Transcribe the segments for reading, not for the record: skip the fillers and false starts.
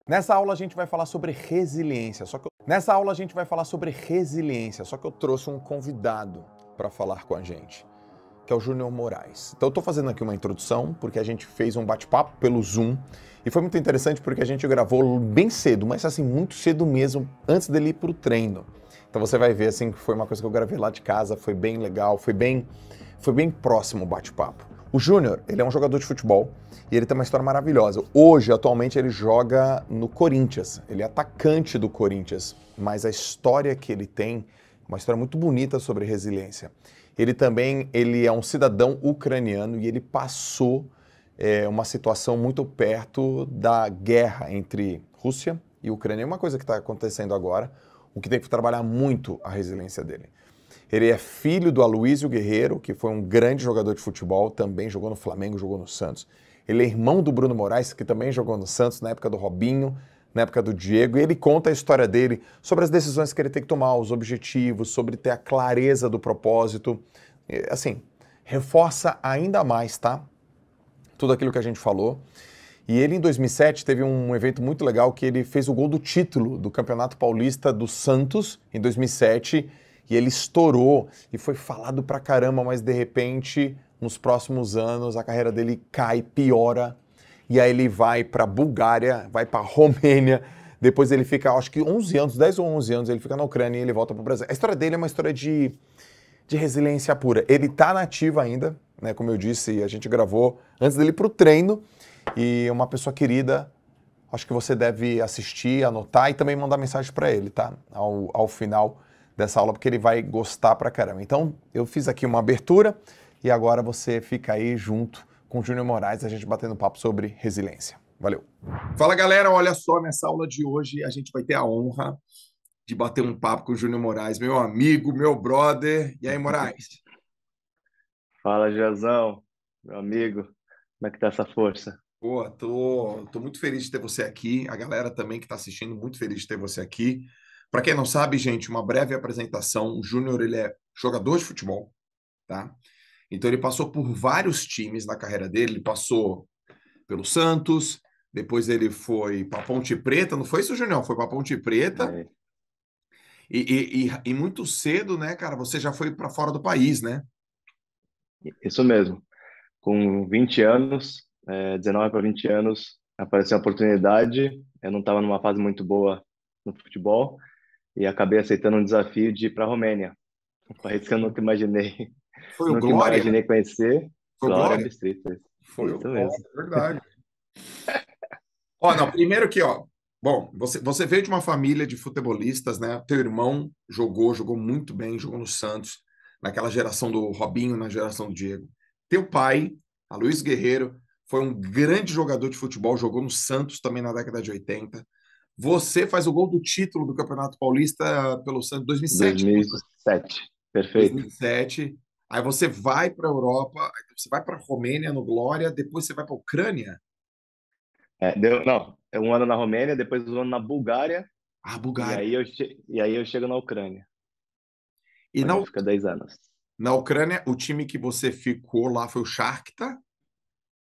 Nessa aula a gente vai falar sobre resiliência, só que eu trouxe um convidado para falar com a gente, que é o Júnior Moraes. Então eu tô fazendo aqui uma introdução, porque a gente fez um bate-papo pelo Zoom, e foi muito interessante porque a gente gravou bem cedo, mas assim, muito cedo mesmo, antes dele ir pro treino. Então você vai ver assim que foi uma coisa que eu gravei lá de casa, foi bem legal, foi bem próximo o bate-papo. O Júnior, ele é um jogador de futebol e ele tem uma história maravilhosa. Hoje, atualmente, ele joga no Corinthians. Ele é atacante do Corinthians, mas a história que ele tem, uma história muito bonita sobre resiliência. Ele é um cidadão ucraniano e ele passou uma situação muito perto da guerra entre Rússia e Ucrânia. É uma coisa que está acontecendo agora, o que tem que trabalhar muito a resiliência dele. Ele é filho do Aloísio Guerreiro, que foi um grande jogador de futebol, também jogou no Flamengo, jogou no Santos. Ele é irmão do Bruno Moraes, que também jogou no Santos, na época do Robinho, na época do Diego, e ele conta a história dele sobre as decisões que ele tem que tomar, os objetivos, sobre ter a clareza do propósito. Assim, reforça ainda mais, tá? Tudo aquilo que a gente falou. E ele, em 2007, teve um evento muito legal que ele fez o gol do título do Campeonato Paulista do Santos, em 2007, e ele estourou e foi falado pra caramba, mas de repente, nos próximos anos, a carreira dele cai, piora, e aí ele vai pra Bulgária, vai pra Romênia, depois ele fica, acho que 11 anos, 10 ou 11 anos, ele fica na Ucrânia e ele volta pro Brasil. A história dele é uma história de resiliência pura. Ele tá nativo ainda, né, como eu disse, a gente gravou antes dele ir pro treino, e uma pessoa querida, acho que você deve assistir, anotar e também mandar mensagem pra ele, tá? Ao final dessa aula, porque ele vai gostar pra caramba. Então, eu fiz aqui uma abertura e agora você fica aí junto com o Júnior Moraes, a gente batendo papo sobre resiliência. Valeu! Fala, galera! Olha só, nessa aula de hoje a gente vai ter a honra de bater um papo com o Júnior Moraes, meu amigo, meu brother. E aí, Moraes? Fala, Jazão, meu amigo. Como é que tá essa força? Pô, tô muito feliz de ter você aqui. A galera também que está assistindo, muito feliz de ter você aqui. Para quem não sabe, gente, uma breve apresentação. O Júnior, ele é jogador de futebol, tá? Então ele passou por vários times na carreira dele. Ele passou pelo Santos, depois ele foi para Ponte Preta, não foi isso, Júnior? Foi para Ponte Preta. É, E muito cedo, né, cara, você já foi para fora do país, né? isso mesmo. Com 20 anos, 19 para 20 anos, apareceu a oportunidade. Eu não estava numa fase muito boa no futebol e acabei aceitando um desafio de ir para a Romênia. Um país que eu nunca imaginei, Foi o nunca Glória? imaginei conhecer. Foi o Glória Glória? Bistrica. Foi o Isso Glória, mesmo. é verdade. Ó, não, primeiro que, ó, bom, você veio de uma família de futebolistas, né? Teu irmão jogou muito bem, jogou no Santos, naquela geração do Robinho, na geração do Diego. Teu pai, Aloísio Guerreiro, foi um grande jogador de futebol, jogou no Santos também na década de 80. Você faz o gol do título do Campeonato Paulista pelo Santos em 2007. 2007. Perfeito. 2007. Aí você vai para a Europa, aí você vai para a Romênia no Glória, depois você vai para a Ucrânia. Não, é um ano na Romênia, depois um ano na Bulgária Ah, e Bulgária. aí eu chego na Ucrânia, E onde eu fico há 10 anos. na Ucrânia, o time que você ficou lá foi o Shakhtar.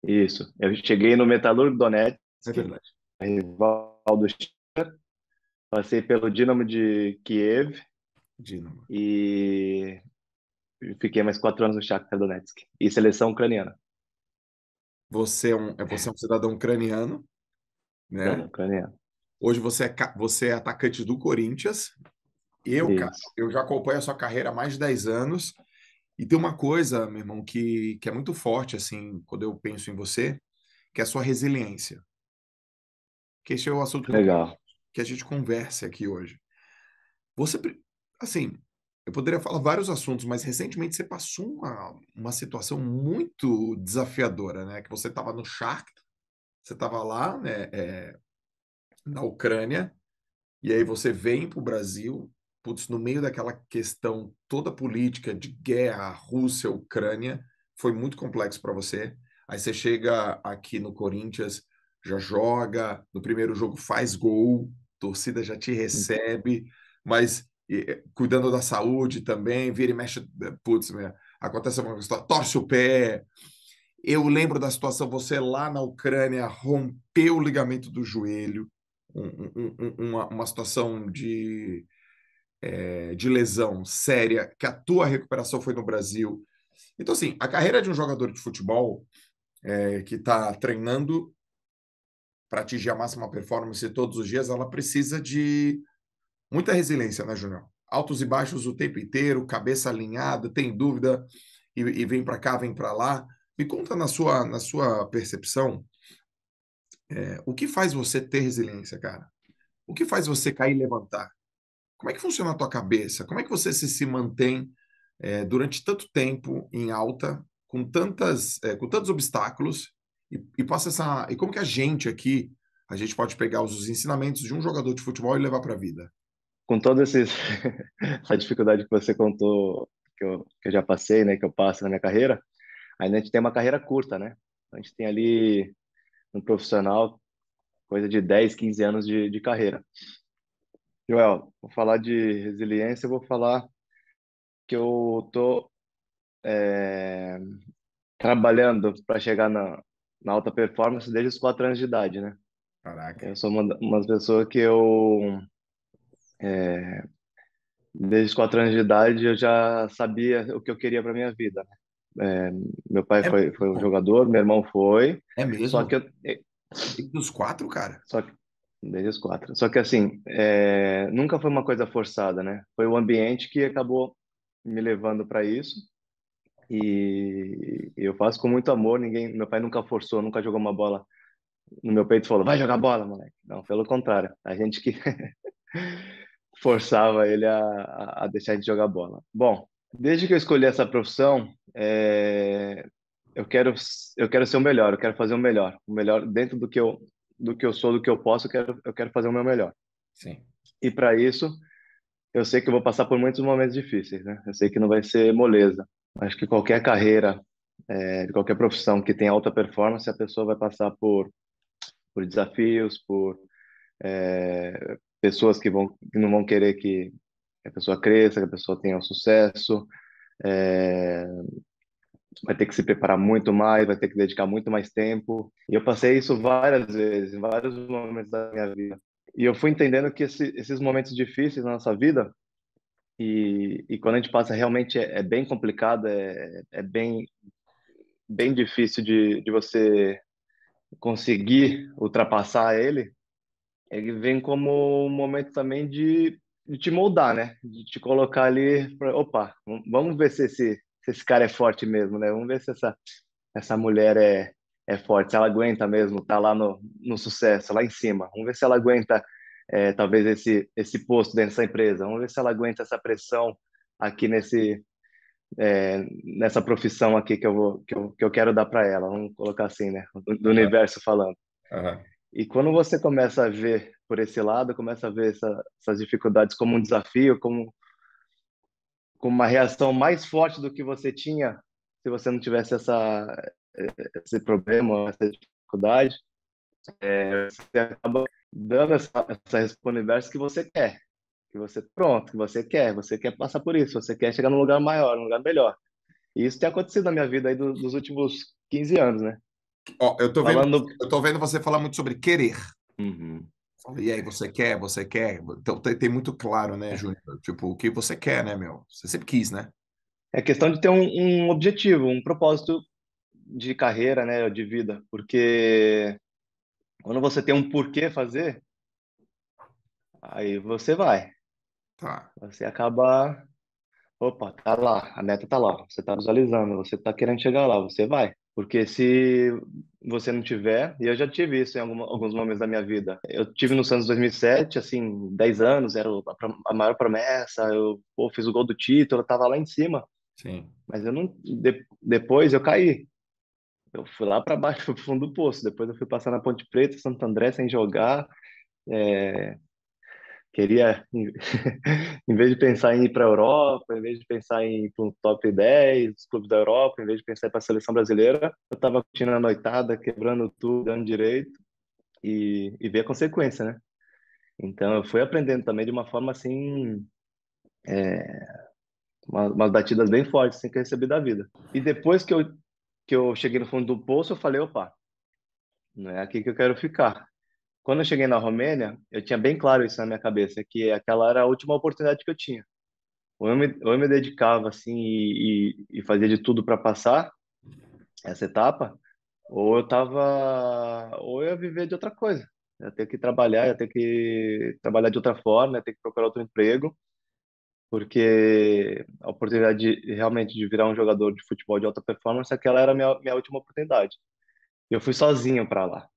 Isso. Eu cheguei no Metalurg Donetsk, É verdade. rival do Shakhtar, passei pelo Dinamo de Kiev Dinamo. e fiquei mais 4 anos no Shakhtar Donetsk. E seleção ucraniana. Você é um cidadão ucraniano, né? Cidadão ucraniano. Hoje você é atacante do Corinthians. Cara, Isso. eu já acompanho a sua carreira há mais de 10 anos. E tem uma coisa, meu irmão, que é muito forte, assim, quando eu penso em você, que é a sua resiliência. Que esse é o assunto que eu quero Legal. que a gente converse aqui hoje. Você, assim, eu poderia falar vários assuntos, mas recentemente você passou uma situação muito desafiadora, né? Que você estava no Shakhtar, você estava lá, né, na Ucrânia, e aí você vem para o Brasil, putz, no meio daquela questão toda política de guerra, Rússia, Ucrânia, foi muito complexo para você. Aí você chega aqui no Corinthians, já joga, no primeiro jogo faz gol, torcida já te recebe, mas cuidando da saúde também, vira e mexe, putz, acontece uma história, torce o pé. Eu lembro da situação, você lá na Ucrânia rompeu o ligamento do joelho, uma situação de lesão séria, que a tua recuperação foi no Brasil. Então, assim, a carreira de um jogador de futebol que está treinando para atingir a máxima performance todos os dias, ela precisa de muita resiliência, né, Júnior? Altos e baixos o tempo inteiro, cabeça alinhada, tem dúvida e vem para cá, vem para lá. Me conta na sua percepção, o que faz você ter resiliência, cara? O que faz você cair e levantar? Como é que funciona a tua cabeça? Como é que você se mantém durante tanto tempo em alta, com tantos obstáculos, e passa essa. E como que a gente aqui, a gente pode pegar os ensinamentos de um jogador de futebol e levar para a vida? Com toda essa dificuldade que você contou, que eu já passei, né, que eu passo na minha carreira, ainda a gente tem uma carreira curta, né? A gente tem ali no profissional coisa de 10, 15 anos de carreira. Joel, vou falar de resiliência, eu vou falar que eu tô é, trabalhando para chegar na alta performance desde os 4 anos de idade, né? Caraca. Eu sou uma pessoa que desde os 4 anos de idade, eu já sabia o que eu queria para minha vida, né? Meu pai É foi um mesmo? jogador, meu irmão foi, É só mesmo? que Desde os quatro, cara? só que, desde os 4. Só que assim, nunca foi uma coisa forçada, né? Foi o ambiente que acabou me levando para isso. E eu faço com muito amor. Meu pai nunca forçou, nunca jogou uma bola no meu peito e falou: vai jogar bola, moleque. Não, pelo contrário, a gente que forçava ele a deixar a gente jogar bola. Bom, desde que eu escolhi essa profissão, eu quero eu quero ser o melhor, eu quero fazer o melhor dentro do que eu sou, do que eu posso, eu quero fazer o meu melhor. Sim. E para isso, eu sei que eu vou passar por muitos momentos difíceis, né? Eu sei que não vai ser moleza. Acho que qualquer carreira, de qualquer profissão que tenha alta performance, a pessoa vai passar por desafios, por pessoas que não vão querer que a pessoa cresça, que a pessoa tenha um sucesso, é, vai ter que se preparar muito mais, vai ter que dedicar muito mais tempo. E eu passei isso várias vezes, em vários momentos da minha vida. E eu fui entendendo que esses momentos difíceis na nossa vida, e quando a gente passa realmente é bem complicado, é bem difícil de você conseguir ultrapassar ele vem como um momento também de te moldar, né? De te colocar ali, opa, vamos ver se esse cara é forte mesmo, né? Vamos ver se essa mulher é forte, se ela aguenta mesmo, tá lá no sucesso, lá em cima. Vamos ver se ela aguenta, talvez, esse posto dentro dessa empresa. Vamos ver se ela aguenta essa pressão aqui nessa profissão aqui que eu quero dar para ela. Vamos colocar assim, né? Do Aham, universo falando. aham. E quando você começa a ver por esse lado, começa a ver essas dificuldades como um desafio, como uma reação mais forte do que você tinha se você não tivesse esse problema, essa dificuldade, você acaba dando essa resposta ao universo que você quer, que você pronto, que você quer passar por isso, você quer chegar num lugar maior, num lugar melhor. E isso tem acontecido na minha vida aí dos últimos 15 anos, né? Ó, Falando. eu tô vendo você falar muito sobre querer. Uhum. E aí, você quer, você quer? Então, tem muito claro, né, Júnior? Tipo, o que você quer, né, meu? Você sempre quis, né? É questão de ter um objetivo, um propósito de carreira, né, de vida, porque quando você tem um porquê fazer, aí você vai, Tá. você acaba, opa, tá lá, a meta tá lá, você tá visualizando, você tá querendo chegar lá, você vai, porque se você não tiver, e eu já tive isso em alguns momentos da minha vida, eu tive no Santos 2007, assim, 10 anos, era a maior promessa, eu, pô, fiz o gol do título, eu tava lá em cima, Sim. mas eu não, depois eu caí. Eu fui lá para baixo, fui pro fundo do poço. Depois eu fui passar na Ponte Preta, Santo André, sem jogar. É, queria, em vez de pensar em ir para a Europa, em vez de pensar em ir para um top 10 dos clubes da Europa, em vez de pensar em ir para a seleção brasileira, eu estava curtindo a noitada, quebrando tudo, dando direito e ver a consequência, né? Então eu fui aprendendo também de uma forma assim, umas batidas bem fortes assim, que eu recebi da vida. E depois que eu cheguei no fundo do poço, eu falei, opa, não é aqui que eu quero ficar. quando eu cheguei na Romênia, eu tinha bem claro isso na minha cabeça, que aquela era a última oportunidade que eu tinha. Ou eu me dedicava assim e fazia de tudo para passar essa etapa, ou eu ia viver de outra coisa. Ia ter que trabalhar, ia ter que trabalhar de outra forma, ia ter que procurar outro emprego, porque a oportunidade realmente de virar um jogador de futebol de alta performance, aquela era a minha última oportunidade. E eu fui sozinho para lá.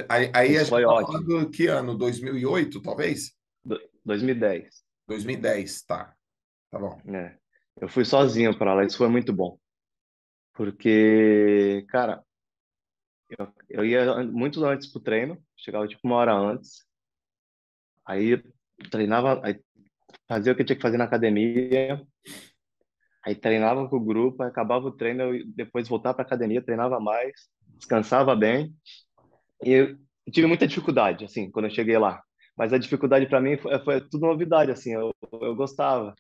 Aí a Isso gente foi está ótimo. falando que ano? 2008, talvez? 2010, 2010, tá bom. né? Eu fui sozinho para lá, isso foi muito bom. Porque, cara, eu ia muito antes pro treino, chegava tipo uma hora antes, aí treinava, aí fazia o que eu tinha que fazer na academia, aí treinava com o grupo, aí acabava o treino, eu depois voltava para academia, treinava mais, descansava bem, e eu tive muita dificuldade, assim, quando eu cheguei lá. Mas a dificuldade para mim foi tudo novidade, assim, eu gostava.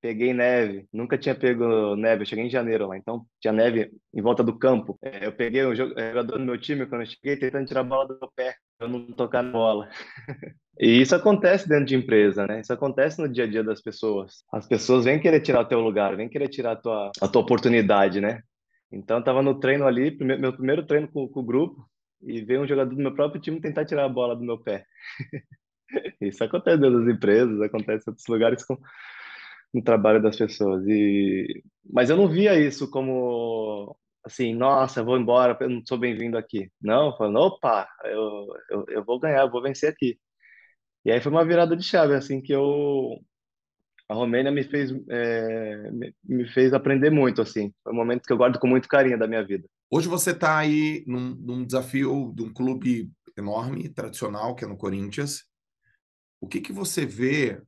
Peguei neve, nunca tinha pego neve, eu cheguei em janeiro lá, então tinha neve em volta do campo. Eu peguei o jogador do meu time quando eu cheguei tentando tirar a bola do meu pé, pra eu não tocar na bola. E isso acontece dentro de empresa, né? Isso acontece no dia a dia das pessoas. As pessoas vêm querer tirar o teu lugar, vêm querer tirar a tua oportunidade, né? Então eu tava no treino ali, meu primeiro treino com o grupo, e veio um jogador do meu próprio time tentar tirar a bola do meu pé. Isso acontece dentro das empresas, acontece em outros lugares no trabalho das pessoas. Mas eu não via isso como assim, nossa, eu vou embora, eu não sou bem-vindo aqui. Não, falando, opa, eu vou ganhar, eu vou vencer aqui. E aí foi uma virada de chave, assim, a Romênia me fez aprender muito, assim. Foi um momento que eu guardo com muito carinho da minha vida. Hoje você está aí num desafio de um clube enorme, tradicional, que é no Corinthians. O que que você vê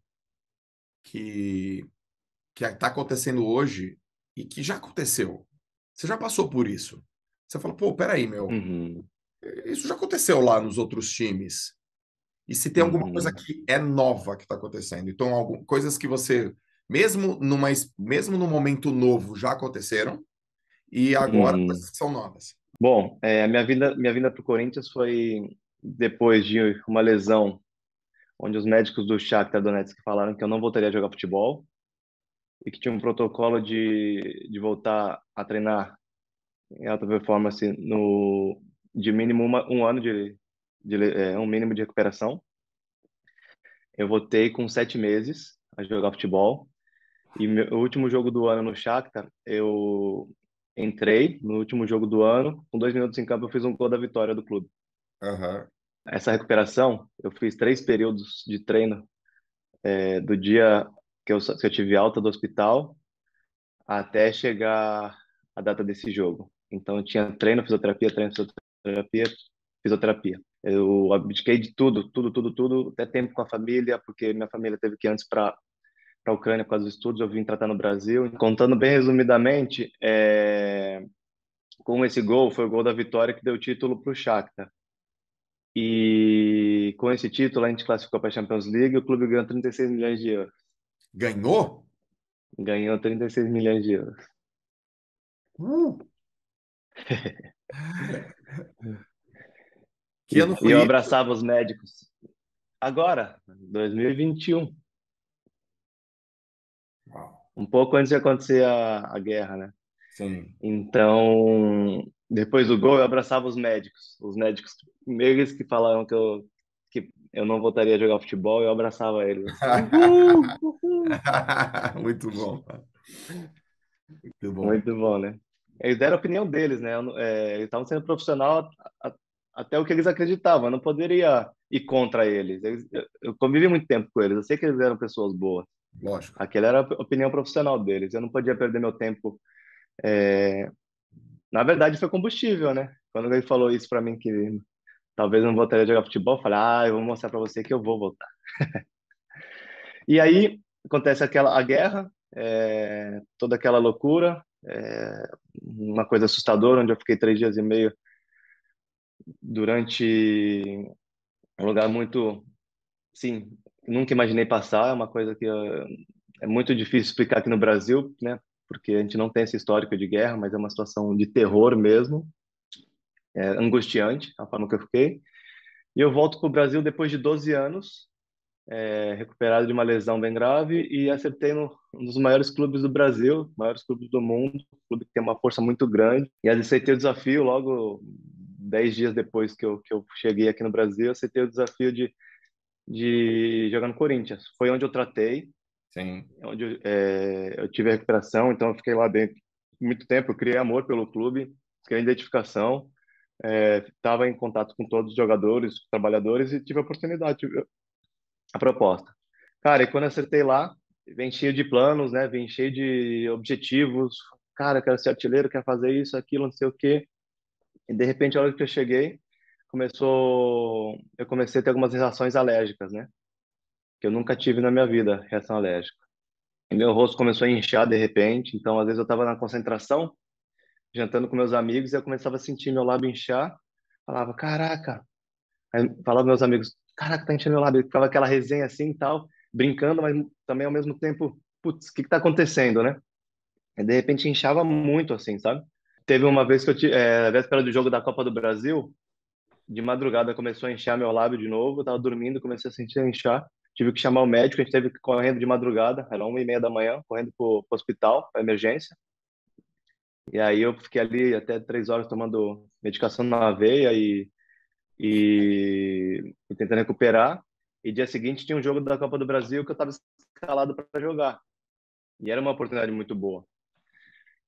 que que está acontecendo hoje e que já aconteceu? Você já passou por isso? Você fala, pô, peraí, meu, Uhum, isso já aconteceu lá nos outros times. E se tem alguma coisa uhum, que é nova que está acontecendo? Então, coisas que você, mesmo no momento novo, já aconteceram e agora uhum. coisas que são novas. Bom, a minha vinda para o Corinthians foi depois de uma lesão onde os médicos do Shakhtar Donetsk falaram que eu não voltaria a jogar futebol e que tinha um protocolo de voltar a treinar em alta performance de mínimo um ano um mínimo de recuperação. Eu voltei com 7 meses a jogar futebol e o último jogo do ano no Shakhtar, eu entrei no último jogo do ano, com 2 minutos em campo eu fiz um gol da vitória do clube. Aham. Essa recuperação, eu fiz 3 períodos de treino, do dia que eu tive alta do hospital até chegar a data desse jogo. Então, eu tinha treino, fisioterapia, fisioterapia. Eu abdiquei de tudo, tudo, tudo, tudo, até tempo com a família, porque minha família teve que ir antes para a Ucrânia por causa dos estudos, eu vim tratar no Brasil. Contando bem resumidamente, com esse gol, foi o gol da vitória que deu o título para o Shakhtar. E com esse título, a gente classificou para a Champions League e o clube ganhou 36 milhões de euros. Ganhou? Ganhou 36 milhões de euros. Uh, que ano E foi eu isso? abraçava os médicos. Agora, 2021, Uau. um pouco antes de acontecer a guerra, né? Sim. Então, depois do gol, eu abraçava os médicos meio que falaram que eu não voltaria a jogar futebol, eu abraçava eles assim, uhul, uhul. Muito bom. Muito bom. Muito bom, né? Eles deram a opinião deles, né? Eles estavam sendo profissional a- até o que eles acreditavam, eu não poderia ir contra eles. Eu convivi muito tempo com eles, eu sei que eles eram pessoas boas. Lógico. Aquela era a opinião profissional deles. Eu não podia perder meu tempo. é, Na verdade, foi combustível, né? Quando ele falou isso para mim, que talvez eu não voltaria a jogar futebol, eu falei, eu vou mostrar para você que eu vou voltar. E aí acontece a guerra, toda aquela loucura, uma coisa assustadora, onde eu fiquei 3 dias e meio durante um lugar muito, sim, nunca imaginei passar. É uma coisa que é muito difícil explicar aqui no Brasil, né? Porque a gente não tem esse histórico de guerra, mas é uma situação de terror mesmo, angustiante, a forma que eu fiquei. E eu volto para o Brasil depois de 12 anos, recuperado de uma lesão bem grave, e acertei no, um dos maiores clubes do Brasil, maiores clubes do mundo, um clube que tem uma força muito grande. E aceitei o desafio logo 10 dias depois que eu cheguei aqui no Brasil, aceitei o desafio de jogar no Corinthians. Foi onde eu tratei, Sim. onde eu tive a recuperação, então eu fiquei lá dentro muito tempo, eu criei amor pelo clube, criei identificação, estava em contato com todos os jogadores, trabalhadores e tive a oportunidade, tive a proposta. Cara, e quando eu acertei lá, vem cheio de planos, né? Vem cheio de objetivos. Cara, eu quero ser artilheiro, quero fazer isso, aquilo, não sei o quê. E de repente, a hora que eu cheguei, eu comecei a ter algumas reações alérgicas, né? Que eu nunca tive na minha vida, reação alérgica. E meu rosto começou a inchar de repente, então às vezes eu estava na concentração, jantando com meus amigos, e eu começava a sentir meu lábio inchar, falava, caraca. Aí falava meus amigos, caraca, tá inchando meu lábio. Ficava aquela resenha assim e tal, brincando, mas também ao mesmo tempo, putz, o que que tá acontecendo, né? E de repente inchava muito assim, sabe? Teve uma vez que véspera do jogo da Copa do Brasil, de madrugada começou a inchar meu lábio de novo, eu tava dormindo, comecei a sentir inchar, tive que chamar o médico, a gente teve que ir correndo de madrugada, era 1h30 da manhã, correndo pro hospital, pra emergência. E aí eu fiquei ali até 3 horas tomando medicação na veia e tentando recuperar. E dia seguinte tinha um jogo da Copa do Brasil que eu estava escalado para jogar. E era uma oportunidade muito boa.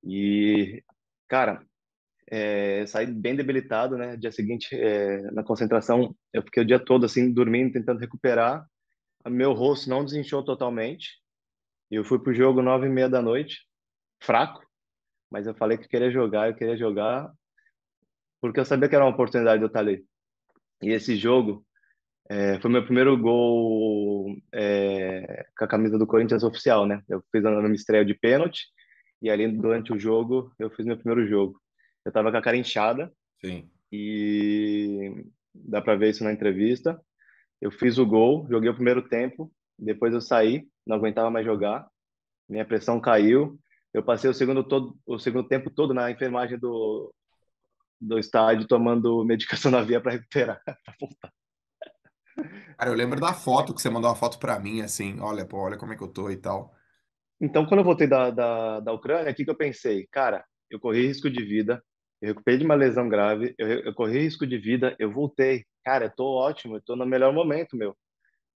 E, cara, eu saí bem debilitado, né? Dia seguinte, na concentração, eu fiquei o dia todo assim, dormindo, tentando recuperar. Meu rosto não desinchou totalmente. E eu fui pro jogo 9h30 da noite, fraco, mas eu falei que eu queria jogar, porque eu sabia que era uma oportunidade de eu estar ali. E esse jogo foi meu primeiro gol com a camisa do Corinthians oficial, né? Eu fiz a minha estreia de pênalti e ali durante o jogo eu fiz meu primeiro jogo. Eu tava com a cara inchada Sim. e dá pra ver isso na entrevista. Eu fiz o gol, joguei o primeiro tempo, depois eu saí, não aguentava mais jogar, minha pressão caiu. Eu passei o segundo tempo todo na enfermagem do estádio tomando medicação na via para recuperar. Cara, eu lembro da foto que você mandou uma foto pra mim, assim, olha, pô, olha como é que eu tô e tal. Então, quando eu voltei da Ucrânia, o que que eu pensei? Cara, eu corri risco de vida, eu recuperei de uma lesão grave, eu corri risco de vida, eu voltei. Cara, eu tô ótimo, eu tô no melhor momento, meu.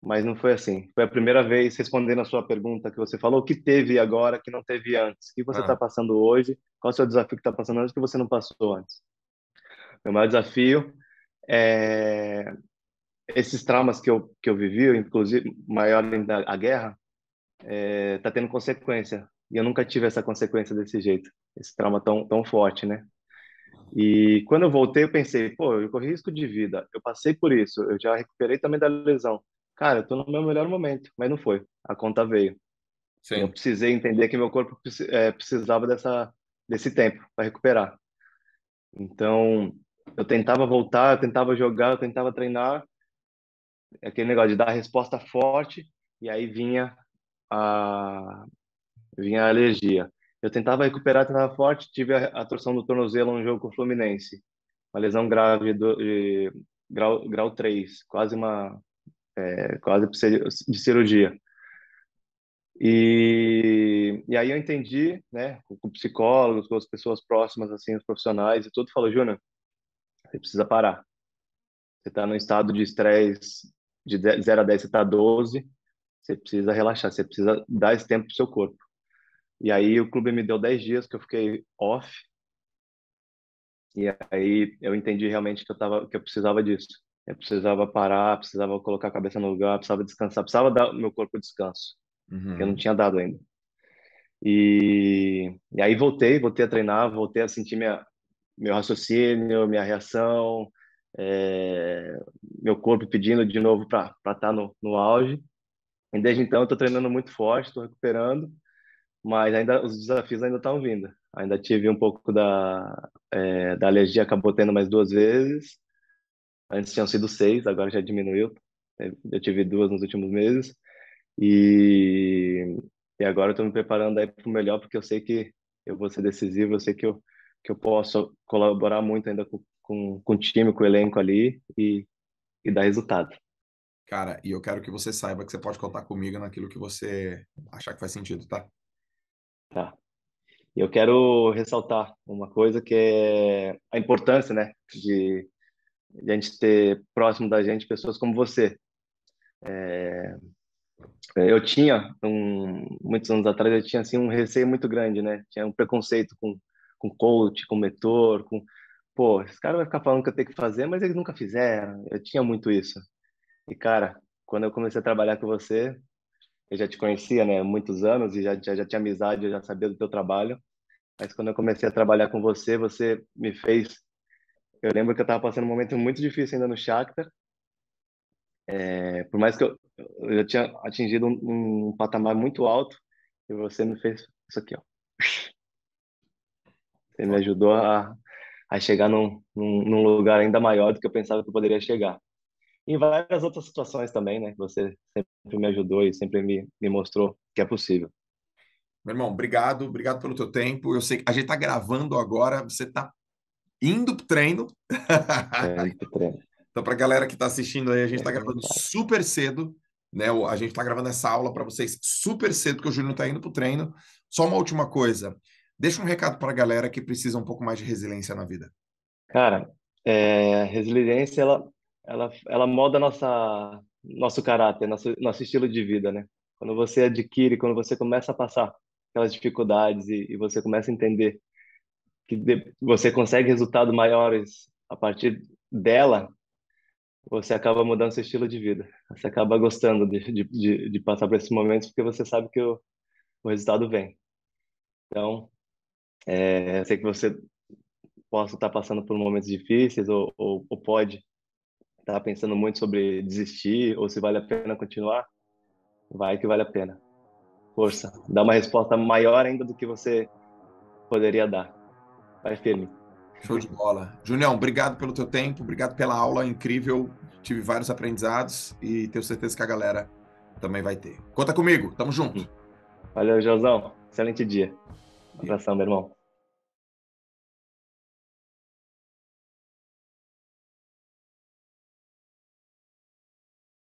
Mas não foi assim. Foi a primeira vez, respondendo a sua pergunta que você falou, o que teve agora que não teve antes? O que você está Ah, passando hoje? Qual é o seu desafio que está passando hoje que você não passou antes? Meu maior desafio é esses traumas que eu vivi, inclusive maior ainda a guerra, tá tendo consequência. E eu nunca tive essa consequência desse jeito, esse trauma tão forte, né? E quando eu voltei, eu pensei, pô, eu corri risco de vida, eu passei por isso, eu já recuperei também da lesão. Cara, eu tô no meu melhor momento, mas não foi. A conta veio. Eu sim. precisei entender que meu corpo precisava desse tempo para recuperar. Então, eu tentava voltar, eu tentava jogar, eu tentava treinar, aquele negócio de dar a resposta forte, e aí a, vinha a alergia. Eu tentava recuperar, tentava forte, tive a torção do tornozelo no jogo com o Fluminense. Uma lesão grave de grau 3, quase de cirurgia. E aí eu entendi, né, com psicólogos, com as pessoas próximas, assim, os profissionais e tudo, falou, Júnior, você precisa parar. Você está num estado de estresse de 0 a 10, você está 12, você precisa relaxar, você precisa dar esse tempo pro seu corpo. E aí o clube me deu 10 dias que eu fiquei off, e aí eu entendi realmente que eu precisava disso. Eu precisava parar, precisava colocar a cabeça no lugar, precisava descansar, precisava dar ao meu corpo descanso, que eu não Uhum. tinha dado ainda. E aí voltei a treinar, voltei a sentir meu raciocínio, minha reação, é, meu corpo pedindo de novo para estar no auge. E desde então eu estou treinando muito forte, estou recuperando, mas ainda os desafios ainda estão vindo. Ainda tive um pouco da alergia, acabou tendo mais 2 vezes. Antes tinham sido 6, agora já diminuiu. Eu tive 2 nos últimos meses. E, e agora eu estou me preparando aí para o melhor, porque eu sei que eu vou ser decisivo, eu sei que eu posso colaborar muito ainda com o time, com o elenco ali e e dar resultado. Cara, e eu quero que você saiba que você pode contar comigo naquilo que você achar que faz sentido, tá? Tá? E eu quero ressaltar uma coisa que é a importância, né, de a gente ter próximo da gente pessoas como você. Eu tinha, muitos anos atrás, eu tinha assim um receio muito grande, né? Tinha um preconceito com coach, com mentor, com, pô, esse cara vai ficar falando que eu tenho que fazer, mas eles nunca fizeram. Eu tinha muito isso. E cara, quando eu comecei a trabalhar com você, eu já te conhecia, né, há muitos anos e já tinha amizade, eu já sabia do teu trabalho. Mas quando eu comecei a trabalhar com você, você me fez. Eu lembro que eu estava passando um momento muito difícil ainda no Shakhtar. Por mais que eu tinha atingido um patamar muito alto, e você me fez isso aqui, ó. Você me ajudou a chegar num lugar ainda maior do que eu pensava que eu poderia chegar. Em várias outras situações também, né? Você sempre me ajudou e sempre me mostrou que é possível. Meu irmão, obrigado pelo teu tempo. Eu sei que a gente tá gravando agora, você tá indo pro treino. Do treino. Então, para a galera que está assistindo aí, a gente está É, gravando claro. super cedo, né? A gente está gravando essa aula para vocês super cedo, porque o Júnior está indo para o treino. Só uma última coisa. Deixa um recado para a galera que precisa um pouco mais de resiliência na vida. Cara, a resiliência, ela molda nosso caráter, nosso estilo de vida, né? Quando você adquire, quando você começa a passar aquelas dificuldades e você começa a entender que você consegue resultados maiores a partir dela, você acaba mudando seu estilo de vida. Você acaba gostando de passar por esses momentos porque você sabe que o resultado vem. Então, eu sei que você possa estar passando por momentos difíceis ou pode estar pensando muito sobre desistir ou se vale a pena continuar, vai que vale a pena. Força, dá uma resposta maior ainda do que você poderia dar. Vai firme. Show de bola. Junião, obrigado pelo teu tempo, obrigado pela aula incrível. Tive vários aprendizados e tenho certeza que a galera também vai ter. Conta comigo, tamo junto. Valeu, Josão. Excelente dia. Um abração, meu irmão.